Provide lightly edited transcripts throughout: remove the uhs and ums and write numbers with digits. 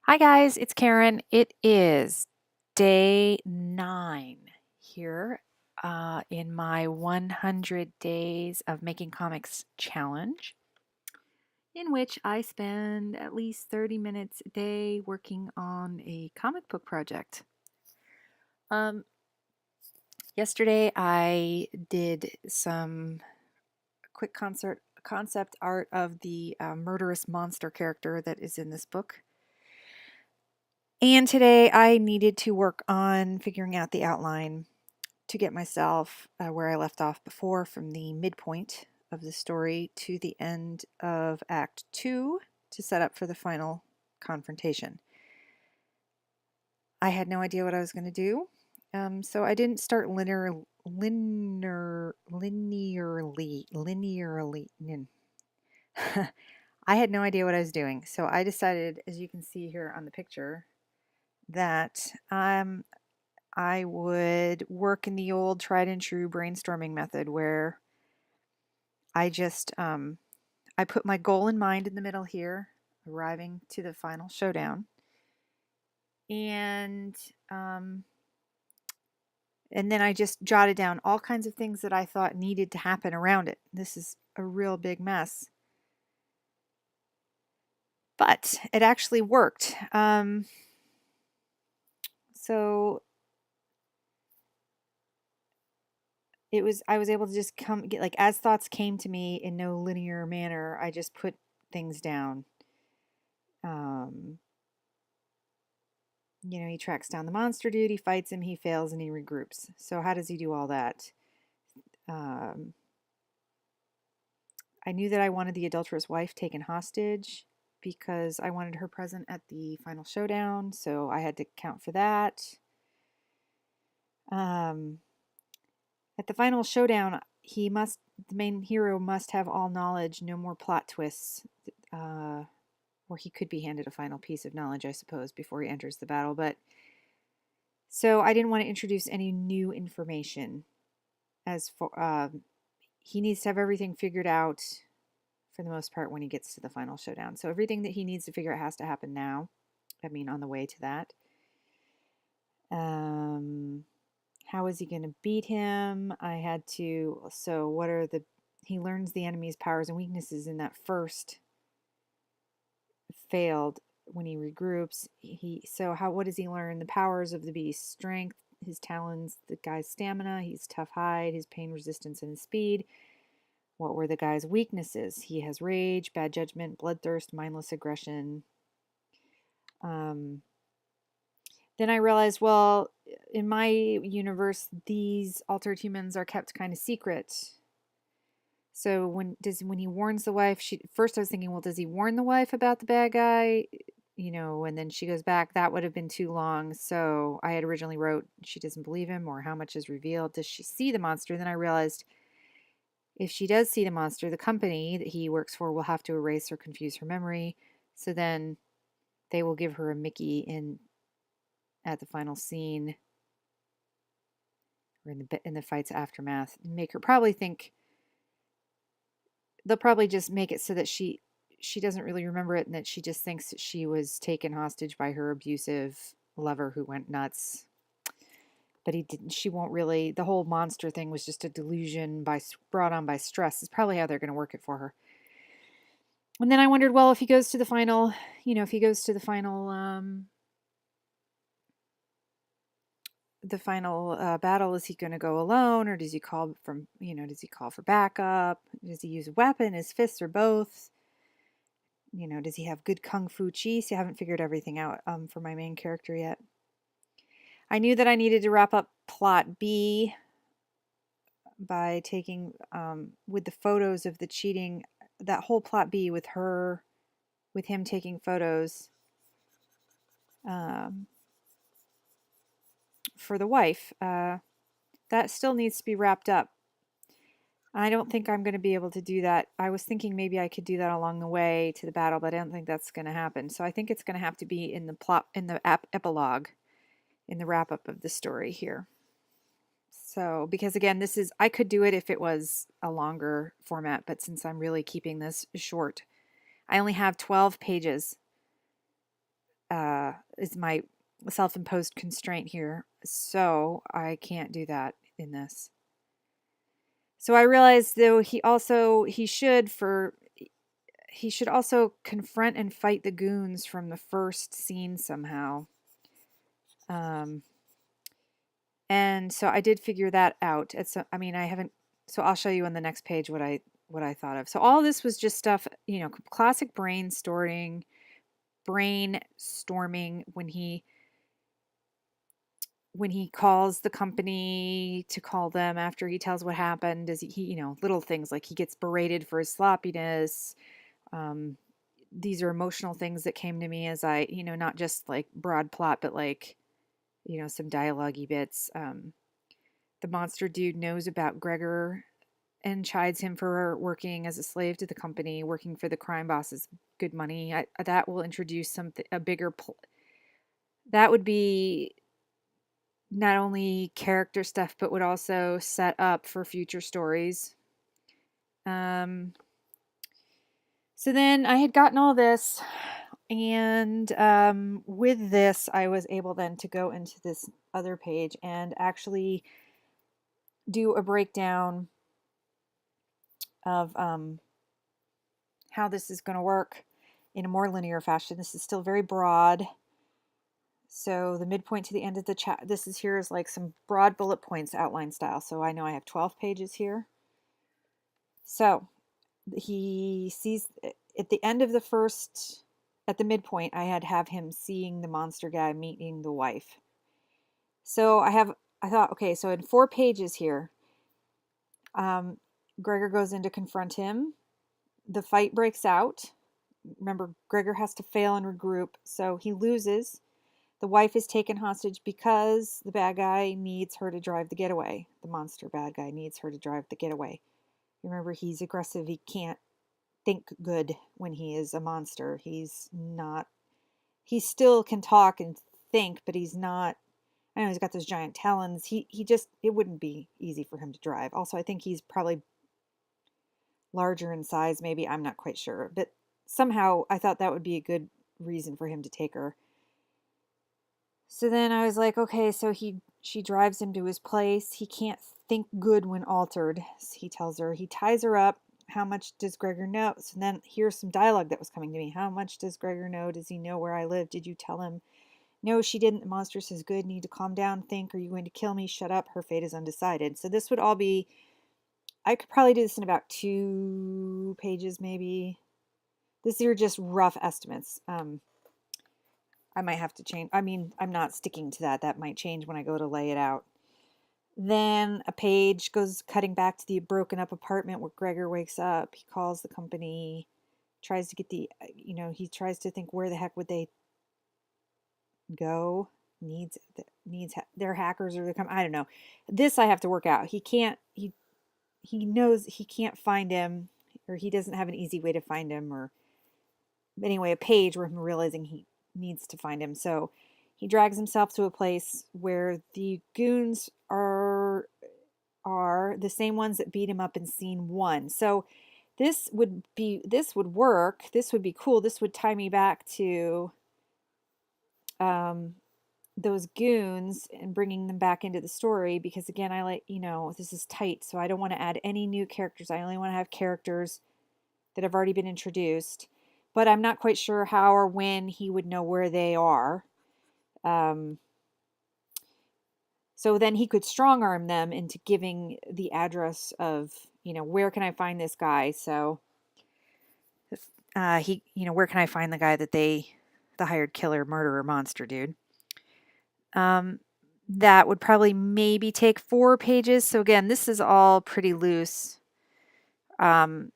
Hi guys, it's Karen. It is day 9 here in my 100 days of making comics challenge, in which I spend at least 30 minutes a day working on a comic book project. Um, Yesterday I did some quick concept art of the murderous monster character that is in this book. And today I needed to work on figuring out the outline to get myself where I left off before, from the midpoint of the story to the end of Act 2 to set up for the final confrontation. I had no idea what I was going to do, so I didn't start linearly. I had no idea what I was doing, so I decided, as you can see here on the picture, that I would work in the old tried and true brainstorming method where I just I put my goal in mind in the middle here, arriving to the final showdown, and um, and then I just jotted down all kinds of things that I thought needed to happen around it. This is a real big mess, but it actually worked. So I was able to just get, like, as thoughts came to me in no linear manner, I just put things down. Um, he tracks down the monster dude, he fights him, he fails, and he regroups. So how does he do all that? Um, I knew that I wanted the adulterous wife taken hostage because I wanted her present at the final showdown, so I had to count for that. Um, at the final showdown, the main hero must have all knowledge, no more plot twists. Or he could be handed a final piece of knowledge, I suppose, before he enters the battle. But so I didn't want to introduce any new information. As for he needs to have everything figured out for the most part when he gets to the final showdown. So everything that he needs to figure out has to happen now. I mean, on the way to that. How is he going to beat him? I had to. So what are the? He learns the enemy's powers and weaknesses in that first failed when he regroups. What does he learn? The powers of the beast: strength, his talons, the guy's stamina, his tough hide, his pain resistance, and his speed. What were the guy's weaknesses? He has rage, bad judgment, bloodthirst, mindless aggression. Um, then I realized, well, in my universe, these altered humans are kept kind of secret. So when he warns the wife, first I was thinking, well, does he warn the wife about the bad guy? And then she goes back. That would have been too long. So I had originally wrote, she doesn't believe him, or how much is revealed. Does she see the monster? Then I realized, if she does see the monster, the company that he works for will have to erase or confuse her memory. So then they will give her a Mickey at the final scene, or in the fight's aftermath, and make her probably think. They'll probably just make it so that she doesn't really remember it, and that she just thinks that she was taken hostage by her abusive lover who went nuts. But he didn't. She won't really. The whole monster thing was just a delusion brought on by stress. Is probably how they're going to work it for her. And then I wondered, well, if he goes to the final, battle, is he going to go alone, or does he call for backup? Does he use a weapon, his fists, or both? Does he have good kung fu chi? See, I haven't figured everything out for my main character yet. I knew that I needed to wrap up plot B by taking, with the photos of the cheating, that whole plot B with him taking photos for the wife. That still needs to be wrapped up. I don't think I'm going to be able to do that. I was thinking maybe I could do that along the way to the battle, but I don't think that's going to happen. So I think it's going to have to be in the epilogue, in the wrap up of the story here. So, because again, I could do it if it was a longer format, but since I'm really keeping this short, I only have 12 pages is my self-imposed constraint here. So I can't do that in this. So I realized though he should also confront and fight the goons from the first scene somehow. And so I did figure that out. I mean, I haven't. So I'll show you on the next page what I thought of. So all this was just stuff, classic brainstorming when he calls the company to call them after he tells what happened. Does he little things like he gets berated for his sloppiness. These are emotional things that came to me as I, not just like broad plot, but like, some dialogue-y bits. The monster dude knows about Gregor and chides him for working as a slave to the company, working for the crime boss's good money. That will introduce that would be not only character stuff, but would also set up for future stories. So then I had gotten all this, and with this, I was able then to go into this other page and actually do a breakdown of how this is going to work in a more linear fashion. This is still very broad. So the midpoint to the end of the chat, here is like some broad bullet points outline style. So I know I have 12 pages here. So he sees at the end of at the midpoint, I have him seeing the monster guy meeting the wife. So I thought, okay, so in 4 pages here, Gregor goes in to confront him. The fight breaks out. Remember, Gregor has to fail and regroup, so he loses. The wife is taken hostage because the bad guy needs her to drive the getaway. The monster bad guy needs her to drive the getaway. Remember, he's aggressive. He can't think good when he is a monster. He still can talk and think, but he's not. I know he's got those giant talons. It wouldn't be easy for him to drive. Also, I think he's probably larger in size, maybe. I'm not quite sure. But somehow I thought that would be a good reason for him to take her. So then I was like, okay, so she drives him to his place. He can't think good when altered, he tells her. He ties her up. How much does Gregor know? So then here's some dialogue that was coming to me. How much does Gregor know? Does he know where I live? Did you tell him? No, she didn't. The monster says, good, need to calm down, think. Are you going to kill me? Shut up. Her fate is undecided. So this would all be, I could probably do this in about 2 pages, maybe. These are just rough estimates. I might have to change. I mean, I'm not sticking to that. That might change when I go to lay it out. Then a page goes cutting back to the broken up apartment where Gregor wakes up. He calls the company, tries to get he tries to think where the heck would they go. They're hackers or I don't know. This I have to work out. He knows he can't find him, or he doesn't have an easy way to find him, or anyway, a page where him realizing he needs to find him. So he drags himself to a place where the goons are the same ones that beat him up in scene 1. So this would work. This would be cool. This would tie me back to those goons and bringing them back into the story, because again, I this is tight, so I don't want to add any new characters. I only want to have characters that have already been introduced, but I'm not quite sure how or when he would know where they are. So then he could strong arm them into giving the address of, where can I find this guy? So where can I find the guy that the hired killer, murderer, monster dude? That would probably maybe take 4 pages. So again, this is all pretty loose. And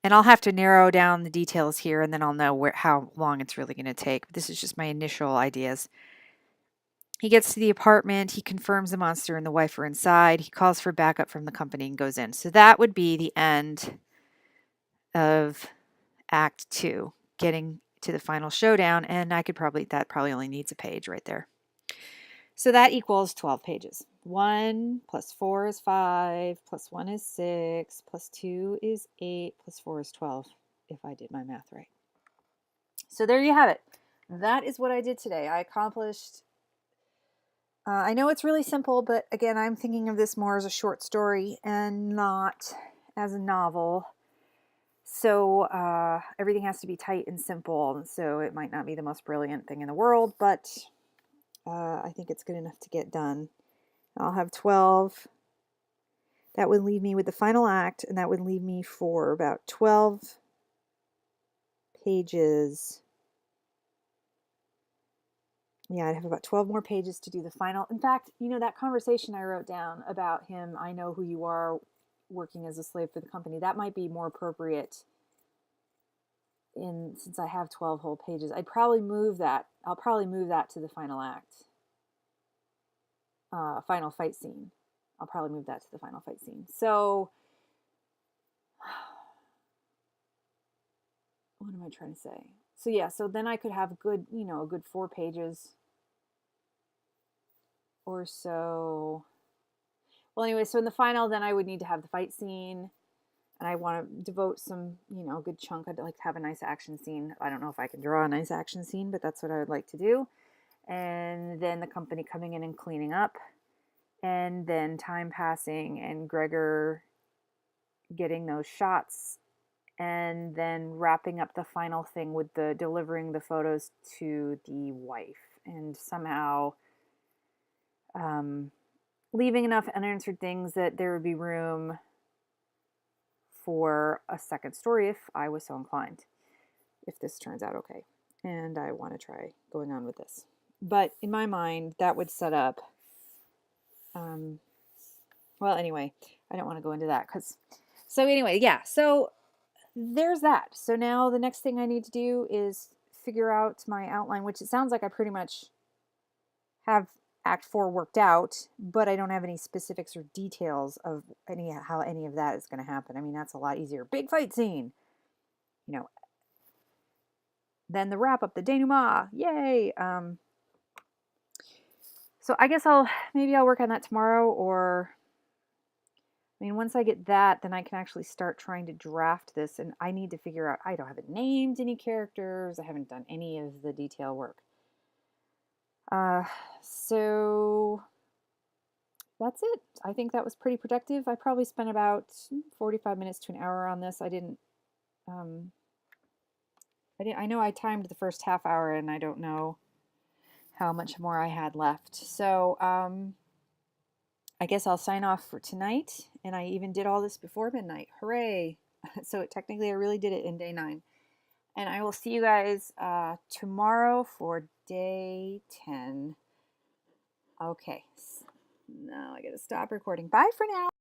I'll have to narrow down the details here, and then I'll know how long it's really going to take. But this is just my initial ideas. He gets to the apartment. He confirms the monster and the wife are inside. He calls for backup from the company and goes in. So that would be the end of Act 2, getting to the final showdown. And that probably only needs a page right there. So that equals 12 pages. 1 plus 4 is 5, plus 1 is 6, plus 2 is 8, plus 4 is 12, if I did my math right. So there you have it. that is what I did today. I accomplished, I know it's really simple, but again, I'm thinking of this more as a short story and not as a novel. So everything has to be tight and simple. So it might not be the most brilliant thing in the world, but I think it's good enough to get done. I'll have 12. That would leave me with the final act, and that would leave me for about 12 pages. Yeah, I'd have about 12 more pages to do the final. In fact, you know, that conversation I wrote down about him, I know who you are, working as a slave for the company, that might be more appropriate in, since I have 12 whole pages. I'd probably move that. I'll probably move that to the final act, final fight scene. I'll probably move that to the final fight scene. So, what am I trying to say? So yeah, so then I could have a good, you know, a good 4 pages or so. Well, anyway, so in the final, then I would need to have the fight scene, and I want to devote some, you know, a good chunk. I'd like to have a nice action scene. I don't know if I can draw a nice action scene, but that's what I would like to do. And then the company coming in and cleaning up, and then time passing, and Gregor getting those shots, and then wrapping up the final thing with the delivering the photos to the wife, and somehow leaving enough unanswered things that there would be room for a second story if I was so inclined, if this turns out okay. And I want to try going on with this. But in my mind, that would set up, well, anyway, I don't want to go into that because, so anyway, yeah, so there's that. So now the next thing I need to do is figure out my outline, which it sounds like I pretty much have Act 4 worked out, but I don't have any specifics or details of how any of that is going to happen. I mean, that's a lot easier. Big fight scene, you know. Then the wrap up, the denouement, yay! So I guess maybe I'll work on that tomorrow, or I mean, once I get that, then I can actually start trying to draft this, and I need to figure out, I haven't named any characters, I haven't done any of the detail work. So that's it. I think that was pretty productive. I probably spent about 45 minutes to an hour on this. I know I timed the first half hour, and I don't know how much more I had left. So, I guess I'll sign off for tonight, and I even did all this before midnight. Hooray! So technically, I really did it in day 9. And I will see you guys tomorrow for day 10. Okay, now I gotta stop recording. Bye for now.